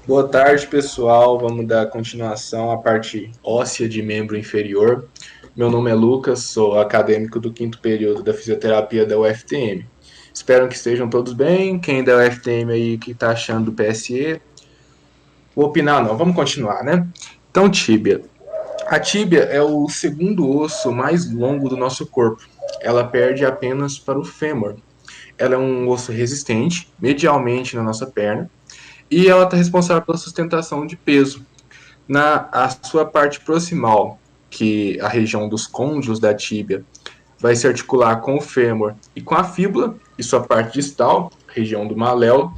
Boa tarde, pessoal. Vamos dar continuação à parte óssea de membro inferior. Meu nome é Lucas, sou acadêmico do quinto período da fisioterapia da UFTM. Espero que estejam todos bem. Quem da UFTM aí que está achando do PSE? Vou opinar não, vamos continuar, né? Então, tíbia. A tíbia é o segundo osso mais longo do nosso corpo. Ela perde apenas para o fêmur. Ela é um osso resistente, medialmente na nossa perna, e ela está responsável pela sustentação de peso. Na a sua parte proximal, que é a região dos côndilos da tíbia, vai se articular com o fêmur e com a fíbula, e sua parte distal, região do maléolo,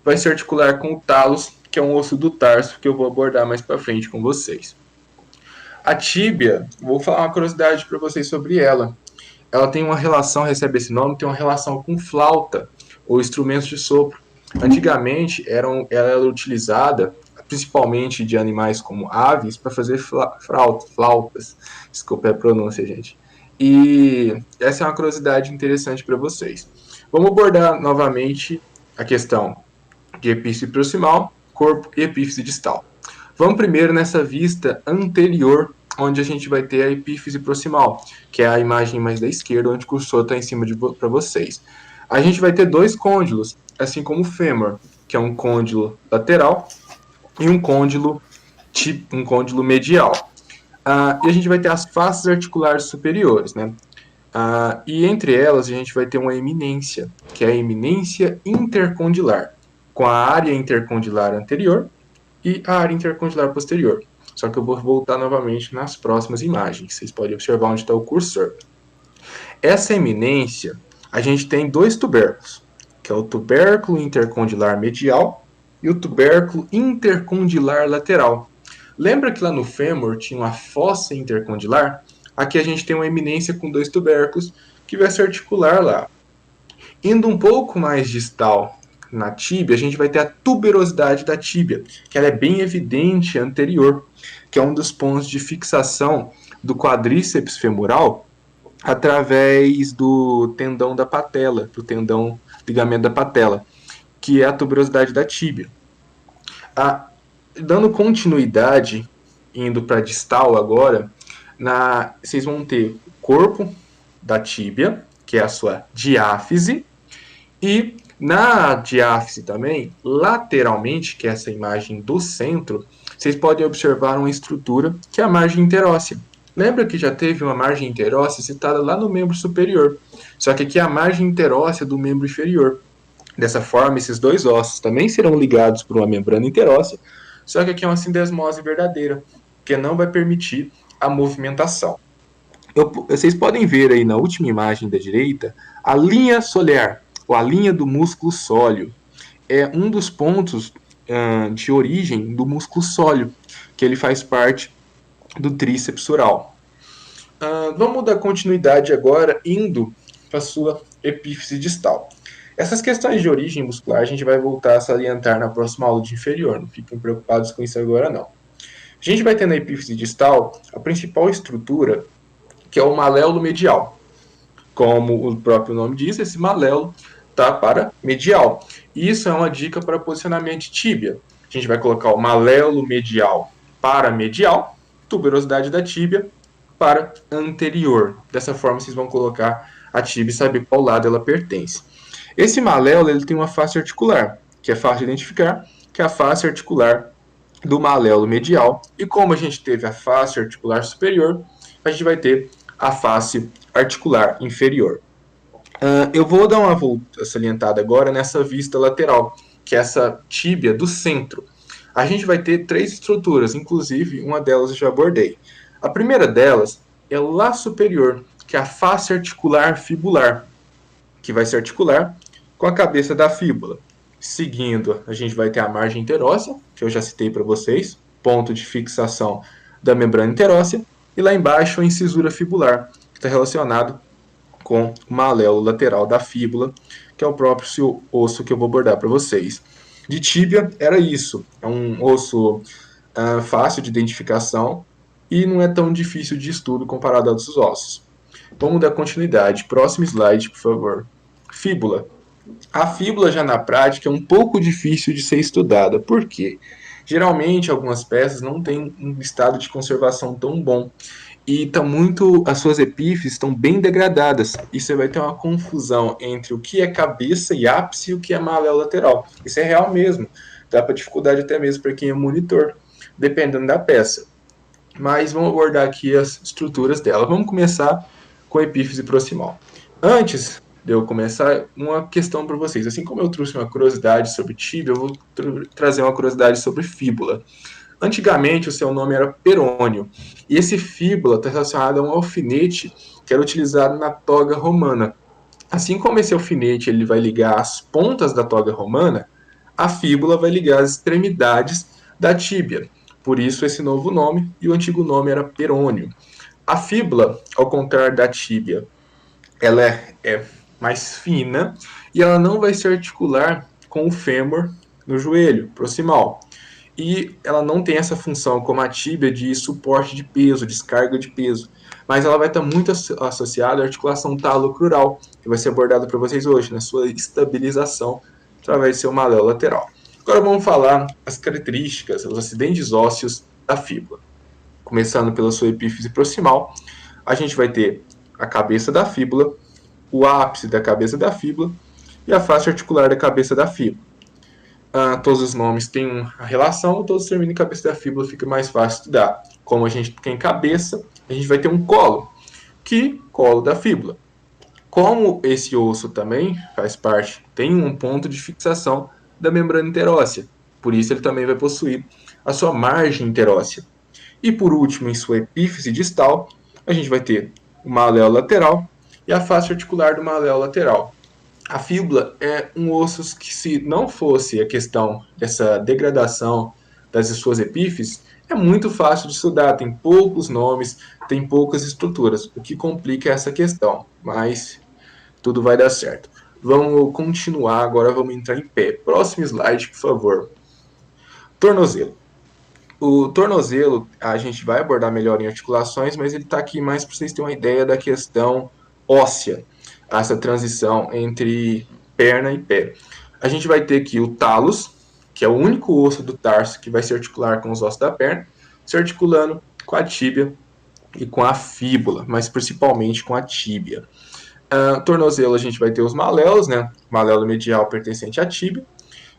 vai se articular com o talos, que é um osso do tarso, que eu vou abordar mais para frente com vocês. A tíbia, vou falar uma curiosidade para vocês sobre ela. Ela tem uma relação, recebe esse nome, tem uma relação com flauta, ou instrumentos de sopro. Antigamente, ela era utilizada, principalmente de animais como aves, para fazer flautas. Desculpa a pronúncia, gente. E essa é uma curiosidade interessante para vocês. Vamos abordar novamente a questão de epífise proximal, corpo e epífise distal. Vamos primeiro nessa vista anterior, onde a gente vai ter a epífise proximal, que é a imagem mais da esquerda, onde o cursor está em cima para vocês. A gente vai ter dois côndilos, assim como o fêmur, que é um côndilo lateral e um côndilo medial. E a gente vai ter as faces articulares superiores, né? E entre elas a gente vai ter uma eminência, que é a eminência intercondilar, com a área intercondilar anterior e a área intercondilar posterior. Só que eu vou voltar novamente nas próximas imagens. Vocês podem observar onde está o cursor. Essa eminência, a gente tem dois tubérculos, que é o tubérculo intercondilar medial e o tubérculo intercondilar lateral. Lembra que lá no fêmur tinha uma fossa intercondilar? Aqui a gente tem uma eminência com dois tubérculos que vai se articular lá. Indo um pouco mais distal na tíbia, a gente vai ter a tuberosidade da tíbia, que ela é bem evidente anterior, que é um dos pontos de fixação do quadríceps femoral através do tendão da patela, do tendão ligamento da patela, que é a tuberosidade da tíbia. Dando continuidade, indo para distal agora, vocês vão ter o corpo da tíbia, que é a sua diáfise, e na diáfise também, lateralmente, que é essa imagem do centro, vocês podem observar uma estrutura que é a margem interóssea. Lembra que já teve uma margem interóssea citada lá no membro superior, só que aqui é a margem interóssea do membro inferior. Dessa forma, esses dois ossos também serão ligados por uma membrana interóssea, só que aqui é uma sindesmose verdadeira, que não vai permitir a movimentação. Vocês podem ver aí na última imagem da direita a linha solear, ou a linha do músculo sóleo. É um dos pontos de origem do músculo sóleo, que ele faz parte do tríceps oral. Vamos dar continuidade agora, indo para a sua epífise distal. Essas questões de origem muscular a gente vai voltar a salientar na próxima aula de inferior, não fiquem preocupados com isso agora não. A gente vai ter na epífise distal a principal estrutura, que é o maléolo medial. Como o próprio nome diz, esse maléolo está para medial. E isso é uma dica para posicionamento de tíbia. A gente vai colocar o maléolo medial para medial, tuberosidade da tíbia para anterior. Dessa forma, vocês vão colocar a tíbia e saber qual lado ela pertence. Esse maléolo ele tem uma face articular, que é fácil de identificar, que é a face articular do maléolo medial. E como a gente teve a face articular superior, a gente vai ter a face articular inferior. Eu vou dar uma volta salientada agora nessa vista lateral, que é essa tíbia do centro. A gente vai ter três estruturas, inclusive uma delas eu já abordei. A primeira delas é lá superior, que é a face articular fibular, que vai se articular com a cabeça da fíbula. Seguindo, a gente vai ter a margem interóssea, que eu já citei para vocês, ponto de fixação da membrana interóssea, e lá embaixo a incisura fibular, que está relacionado com o maléolo lateral da fíbula, que é o próprio osso que eu vou abordar para vocês. De tíbia era isso, é um osso fácil de identificação e não é tão difícil de estudo comparado a outros ossos. Vamos dar continuidade. Próximo slide, por favor. Fíbula. A fíbula já na prática é um pouco difícil de ser estudada. Por quê? Geralmente, algumas peças não têm um estado de conservação tão bom e as suas epífises estão bem degradadas. E você vai ter uma confusão entre o que é cabeça e ápice e o que é maléolo lateral. Isso é real mesmo. Dá para dificuldade até mesmo para quem é monitor, dependendo da peça. Mas vamos abordar aqui as estruturas dela. Vamos começar com a epífise proximal. Antes de eu começar, uma questão para vocês. Assim como eu trouxe uma curiosidade sobre tíbia, eu vou trazer uma curiosidade sobre fíbula. Antigamente, o seu nome era perônio, e esse fíbula está relacionado a um alfinete que era utilizado na toga romana. Assim como esse alfinete ele vai ligar as pontas da toga romana, a fíbula vai ligar as extremidades da tíbia. Por isso esse novo nome, e o antigo nome era perônio. A fíbula, ao contrário da tíbia, ela é mais fina e ela não vai se articular com o fêmur no joelho proximal. E ela não tem essa função como a tíbia de suporte de peso, descarga de peso. Mas ela vai estar muito associada à articulação talocrural, que vai ser abordada para vocês hoje, na sua estabilização através do seu maléolo lateral. Agora vamos falar as características, os acidentes ósseos da fíbula. Começando pela sua epífise proximal, a gente vai ter a cabeça da fíbula, o ápice da cabeça da fíbula e a face articular da cabeça da fíbula. Todos os nomes têm uma relação, todos terminam em cabeça da fíbula, fica mais fácil estudar. Como a gente tem cabeça, a gente vai ter um colo, colo da fíbula. Como esse osso também faz parte, tem um ponto de fixação da membrana interóssea, por isso ele também vai possuir a sua margem interóssea. E por último, em sua epífise distal, a gente vai ter o maléolo lateral e a face articular do maléolo lateral. A fíbula é um osso que, se não fosse a questão dessa degradação das suas epífises, é muito fácil de estudar, tem poucos nomes, tem poucas estruturas, o que complica essa questão, mas tudo vai dar certo. Vamos continuar, agora vamos entrar em pé. Próximo slide, por favor. Tornozelo. O tornozelo a gente vai abordar melhor em articulações, mas ele está aqui mais para vocês terem uma ideia da questão óssea, essa transição entre perna e pé. A gente vai ter aqui o talos, que é o único osso do tarso que vai se articular com os ossos da perna, se articulando com a tíbia e com a fíbula, mas principalmente com a tíbia. Tornozelo a gente vai ter os maléolos, né? Maléolo medial pertencente à tíbia,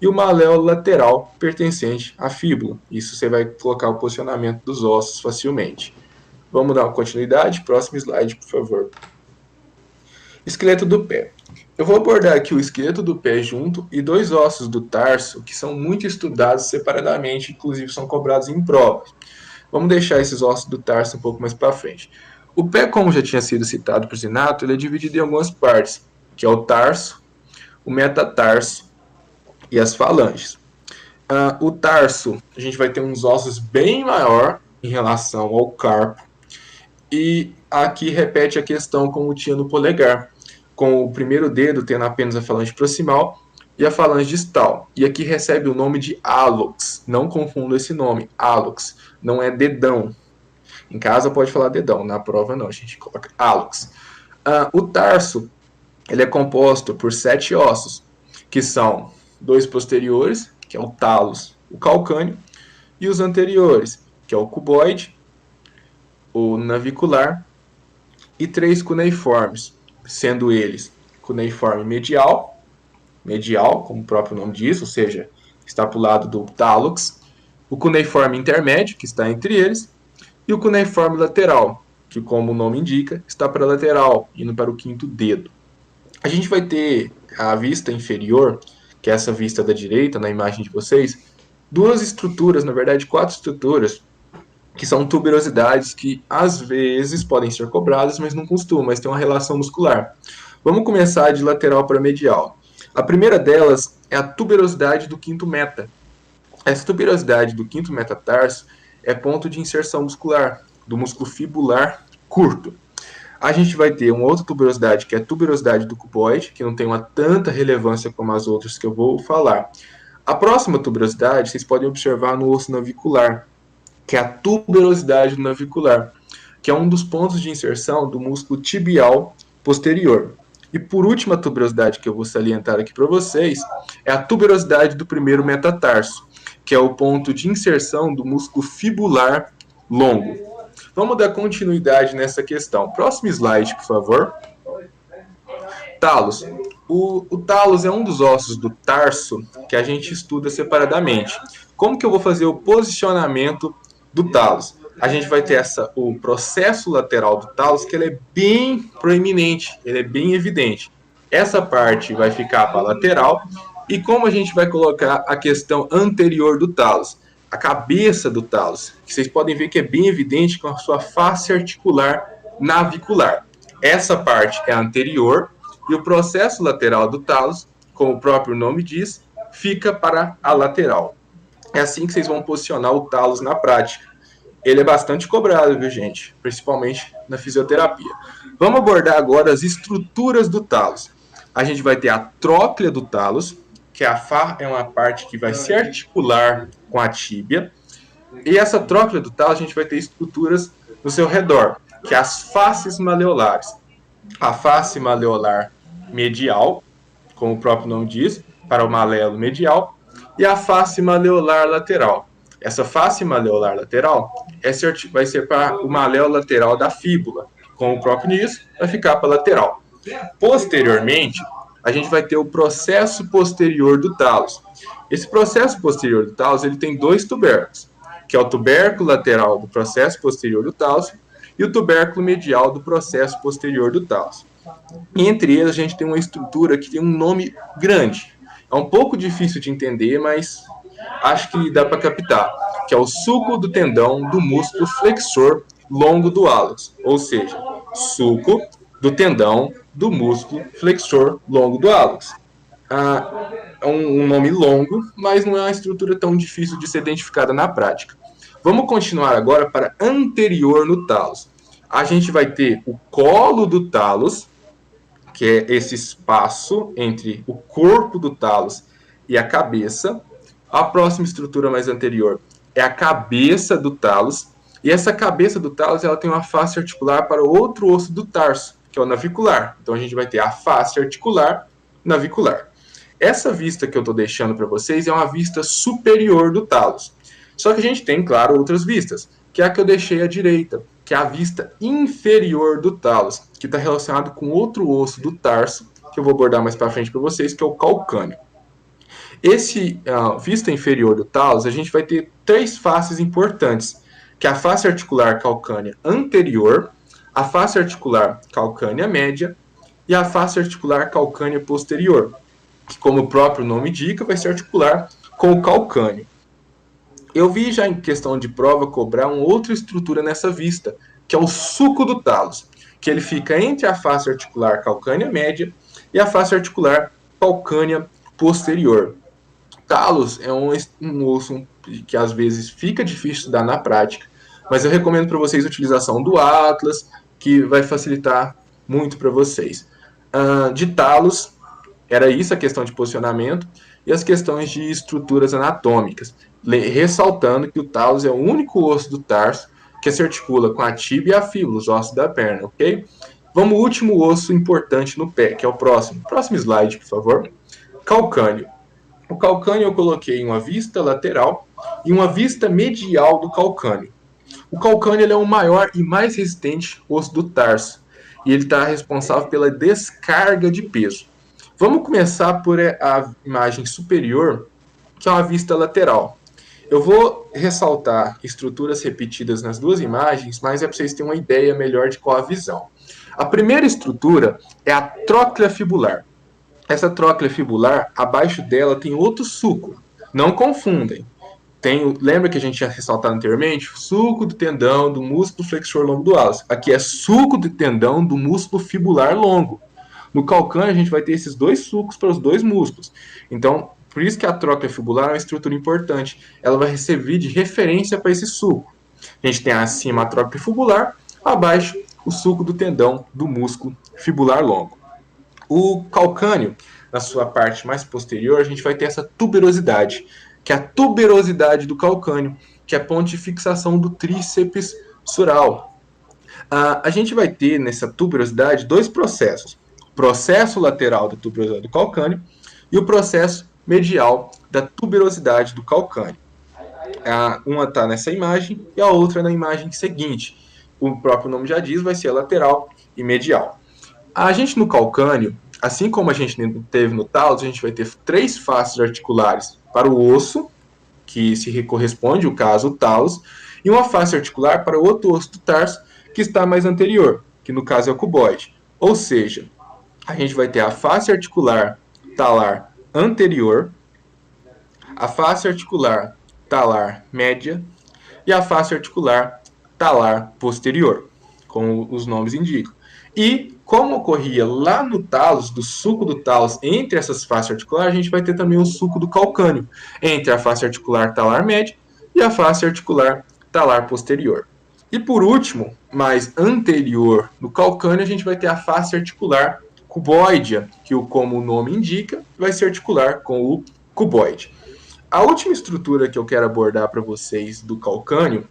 e o maléolo lateral pertencente à fíbula. Isso você vai colocar o posicionamento dos ossos facilmente. Vamos dar uma continuidade. Próximo slide, por favor. Esqueleto do pé. Eu vou abordar aqui o esqueleto do pé junto e dois ossos do tarso que são muito estudados separadamente, inclusive são cobrados em provas. Vamos deixar esses ossos do tarso um pouco mais para frente. O pé, como já tinha sido citado por Zinato, ele é dividido em algumas partes, que é o tarso, o metatarso e as falanges. O tarso, a gente vai ter uns ossos bem maior em relação ao carpo. E aqui repete a questão como tinha no polegar, com o primeiro dedo tendo apenas a falange proximal e a falange distal. E aqui recebe o nome de hálux. Não confunda esse nome, hálux. Não é dedão. Em casa pode falar dedão, na prova não, a gente coloca hálux. O tarso, ele é composto por 7 ossos, que são 2 posteriores, que é o talos, o calcâneo, e os anteriores, que é o cuboide, o navicular, e 3 cuneiformes, sendo eles cuneiforme medial, como o próprio nome diz, ou seja, está para o lado do tálux, o cuneiforme intermédio, que está entre eles, e o cuneiforme lateral, que, como o nome indica, está para a lateral, indo para o quinto dedo. A gente vai ter a vista inferior, que é essa vista da direita, na imagem de vocês, duas estruturas, na verdade 4 estruturas, que são tuberosidades que às vezes podem ser cobradas, mas não costumam, mas tem uma relação muscular. Vamos começar de lateral para medial. A primeira delas é a tuberosidade do quinto meta. Essa tuberosidade do quinto metatarso é ponto de inserção muscular, do músculo fibular curto. A gente vai ter uma outra tuberosidade, que é a tuberosidade do cuboide, que não tem uma tanta relevância como as outras que eu vou falar. A próxima tuberosidade, vocês podem observar no osso navicular, que é a tuberosidade do navicular, que é um dos pontos de inserção do músculo tibial posterior. E por última tuberosidade que eu vou salientar aqui para vocês, é a tuberosidade do primeiro metatarso, que é o ponto de inserção do músculo fibular longo. Vamos dar continuidade nessa questão. Próximo slide, por favor. Talos. O talos é um dos ossos do tarso que a gente estuda separadamente. Como que eu vou fazer o posicionamento do talos? A gente vai ter o processo lateral do talos, que ele é bem proeminente, ele é bem evidente. Essa parte vai ficar para a lateral. E como a gente vai colocar a questão anterior do talos? A cabeça do talos, que vocês podem ver que é bem evidente com a sua face articular navicular. Essa parte é a anterior e o processo lateral do talos, como o próprio nome diz, fica para a lateral. É assim que vocês vão posicionar o talos na prática. Ele é bastante cobrado, viu, gente? Principalmente na fisioterapia. Vamos abordar agora as estruturas do talos. A gente vai ter a tróclea do talos, que é uma parte que vai se articular com a tíbia. E essa tróclea do talos, a gente vai ter estruturas no seu redor, que é as faces maleolares. A face maleolar medial, como o próprio nome diz, para o malelo medial, e a face maleolar lateral. Essa face maleolar lateral vai ser para o malelo lateral da fíbula, como o próprio diz, vai ficar para a lateral. Posteriormente, a gente vai ter o processo posterior do talos. Esse processo posterior do talos ele tem dois tubérculos, que é o tubérculo lateral do processo posterior do talos e o tubérculo medial do processo posterior do talos. E entre eles, a gente tem uma estrutura que tem um nome grande. É um pouco difícil de entender, mas acho que dá para captar, que é o sulco do tendão do músculo flexor longo do hálux, ou seja, sulco do tendão do músculo flexor longo do hálux. É um nome longo, mas não é uma estrutura tão difícil de ser identificada na prática. Vamos continuar agora para anterior no talos. A gente vai ter o colo do talos, que é esse espaço entre o corpo do talos e a cabeça. A próxima estrutura mais anterior é a cabeça do talos. E essa cabeça do talos ela tem uma face articular para o outro osso do tarso, que é o navicular. Então a gente vai ter a face articular navicular. Essa vista que eu estou deixando para vocês é uma vista superior do talos. Só que a gente tem, claro, outras vistas, que é a que eu deixei à direita, que é a vista inferior do talos, que está relacionado com outro osso do tarso, que eu vou abordar mais para frente para vocês, que é o calcâneo. Esse vista inferior do talos, a gente vai ter três faces importantes, que é a face articular calcânea anterior, a face articular calcânea média e a face articular calcânea posterior, que, como o próprio nome indica, vai se articular com o calcâneo. Eu vi já em questão de prova cobrar uma outra estrutura nessa vista, que é o sulco do talos, que ele fica entre a face articular calcânea média e a face articular calcânea posterior. Talos é um osso que às vezes fica difícil de estudar na prática, mas eu recomendo para vocês a utilização do Atlas, que vai facilitar muito para vocês. De talos, era isso a questão de posicionamento e as questões de estruturas anatômicas, ressaltando que o talos é o único osso do tarso que se articula com a tíbia e a fíbula, os ossos da perna, ok? Vamos ao último osso importante no pé, que é o próximo. Próximo slide, por favor. Calcâneo. O calcâneo eu coloquei uma vista lateral e uma vista medial do calcâneo. O calcâneo ele é o maior e mais resistente osso do tarso e ele está responsável pela descarga de peso. Vamos começar por a imagem superior, que é uma vista lateral. Eu vou ressaltar estruturas repetidas nas duas imagens, mas é para vocês terem uma ideia melhor de qual a visão. A primeira estrutura é a tróclea fibular. Essa tróclea fibular, abaixo dela tem outro sulco. Não confundem. Lembra que a gente tinha ressaltado anteriormente? Sulco do tendão do músculo flexor longo do hálux. Aqui é sulco do tendão do músculo fibular longo. No calcâneo, a gente vai ter esses dois sulcos para os dois músculos. Então, por isso que a tróclea fibular é uma estrutura importante. Ela vai servir de referência para esse sulco. A gente tem acima a tróclea fibular, abaixo o sulco do tendão do músculo fibular longo. O calcâneo, na sua parte mais posterior, a gente vai ter essa tuberosidade, que é a tuberosidade do calcâneo, que é a ponte de fixação do tríceps sural. A gente vai ter nessa tuberosidade dois processos. O processo lateral da tuberosidade do calcâneo e o processo medial da tuberosidade do calcâneo. Uma está nessa imagem e a outra na imagem seguinte. O próprio nome já diz, vai ser lateral e medial. A gente no calcâneo, assim como a gente teve no talos, a gente vai ter 3 faces articulares para o osso, que se corresponde o caso o talos, e uma face articular para o outro osso do tarso, que está mais anterior, que no caso é o cuboide. Ou seja, a gente vai ter a face articular talar anterior, a face articular talar média e a face articular talar posterior, como os nomes indicam. E como ocorria lá no talos, do sulco do talos, entre essas faces articulares, a gente vai ter também o sulco do calcâneo, entre a face articular talar média e a face articular talar posterior. E por último, mais anterior no calcâneo, a gente vai ter a face articular cuboidea, que, como o nome indica, vai se articular com o cuboide. A última estrutura que eu quero abordar para vocês do calcâneo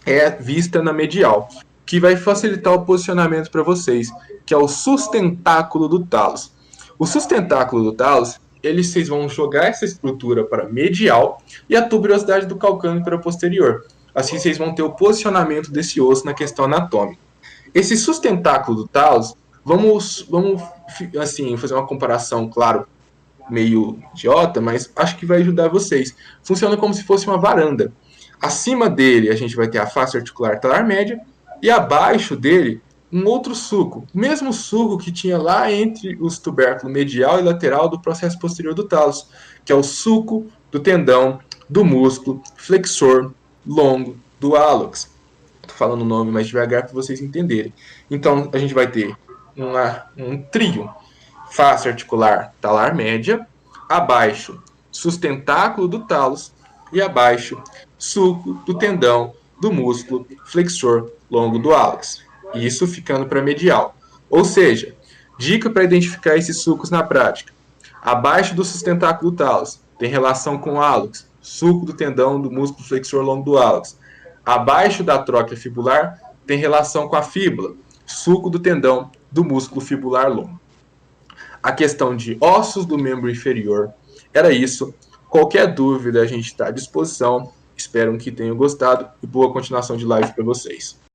é vista na medial, que vai facilitar o posicionamento para vocês, que é o sustentáculo do talos. O sustentáculo do talos, vocês vão jogar essa estrutura para medial e a tuberosidade do calcâneo para posterior. Assim vocês vão ter o posicionamento desse osso na questão anatômica. Esse sustentáculo do talos, vamos assim, fazer uma comparação, claro, meio idiota, mas acho que vai ajudar vocês. Funciona como se fosse uma varanda. Acima dele, a gente vai ter a face articular talar média e abaixo dele, um outro sulco. O mesmo sulco que tinha lá entre os tubérculos medial e lateral do processo posterior do talos, que é o sulco do tendão do músculo flexor longo do hálux. Estou falando o nome mais devagar para vocês entenderem. Então, a gente vai ter um trio: face articular talar média, abaixo sustentáculo do talos e abaixo sulco do tendão do músculo flexor longo do hálux. Isso ficando para medial. Ou seja, dica para identificar esses sulcos na prática: abaixo do sustentáculo do talos tem relação com o hálux, sulco do tendão do músculo flexor longo do hálux. Abaixo da tróquea fibular tem relação com a fíbula, sulco do tendão do músculo fibular longo. A questão de ossos do membro inferior era isso. Qualquer dúvida, a gente está à disposição. Espero que tenham gostado e boa continuação de live para vocês.